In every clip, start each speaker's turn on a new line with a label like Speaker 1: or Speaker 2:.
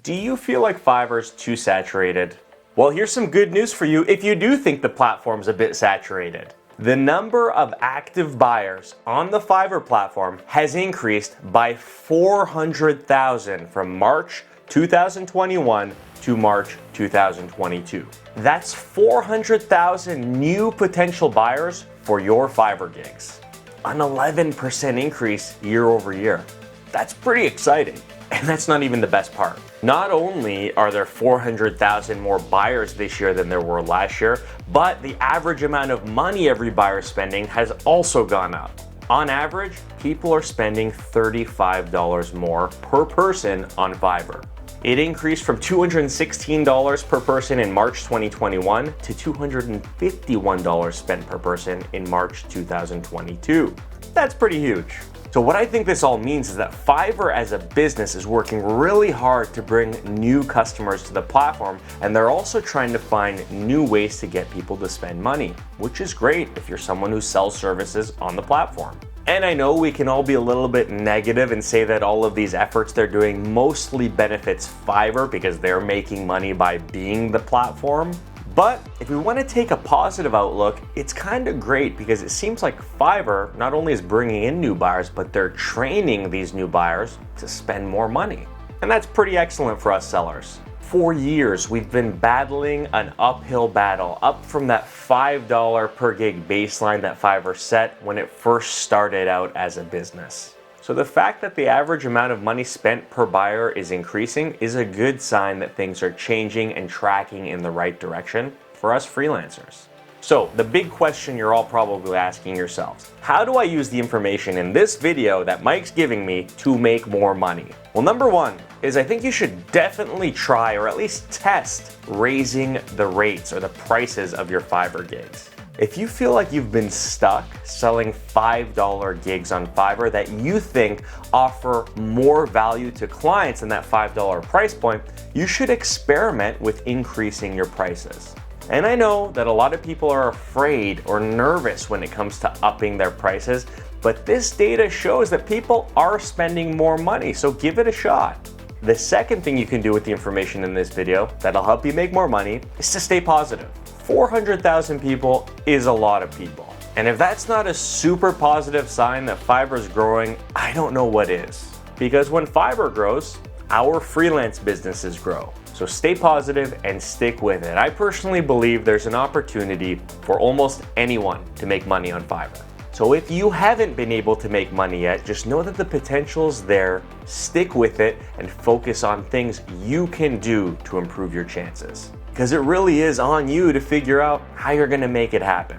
Speaker 1: Do you feel like Fiverr's too saturated? Well, here's some good news for you if you do think the platform's a bit saturated. The number of active buyers on the Fiverr platform has increased by 400,000 from March 2021 to March 2022. That's 400,000 new potential buyers for your Fiverr gigs. An 11% increase year over year. That's pretty exciting. And that's not even the best part. Not only are there 400,000 more buyers this year than there were last year, but the average amount of money every buyer is spending has also gone up. On average, people are spending $35 more per person on Fiverr. It increased from $216 per person in March 2021 to $251 spent per person in March 2022. That's pretty huge. So what I think this all means is that Fiverr as a business is working really hard to bring new customers to the platform, and they're also trying to find new ways to get people to spend money, which is great if you're someone who sells services on the platform. And I know we can all be a little bit negative and say that all of these efforts they're doing mostly benefits Fiverr because they're making money by being the platform. But if we want to take a positive outlook, it's kind of great because it seems like Fiverr not only is bringing in new buyers, but they're training these new buyers to spend more money. And that's pretty excellent for us sellers. For years, we've been battling an uphill battle up from that $5 per gig baseline that Fiverr set when it first started out as a business. So the fact that the average amount of money spent per buyer is increasing is a good sign that things are changing and tracking in the right direction for us freelancers. So the big question you're all probably asking yourselves, how do I use the information in this video that Mike's giving me to make more money? Well, number one is I think you should definitely try or at least test raising the rates or the prices of your Fiverr gigs. If you feel like you've been stuck selling $5 gigs on Fiverr that you think offer more value to clients than that $5 price point, you should experiment with increasing your prices. And I know that a lot of people are afraid or nervous when it comes to upping their prices, but this data shows that people are spending more money, so give it a shot. The second thing you can do with the information in this video that'll help you make more money is to stay positive. 400,000 people is a lot of people. And if that's not a super positive sign that Fiverr's growing, I don't know what is. Because when Fiverr grows, our freelance businesses grow. So stay positive and stick with it. I personally believe there's an opportunity for almost anyone to make money on Fiverr. So if you haven't been able to make money yet, just know that the potential's there, stick with it, and focus on things you can do to improve your chances. Because it really is on you to figure out how you're gonna make it happen.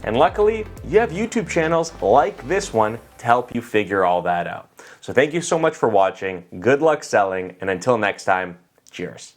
Speaker 1: And luckily, you have YouTube channels like this one to help you figure all that out. So thank you so much for watching, good luck selling, and until next time, cheers.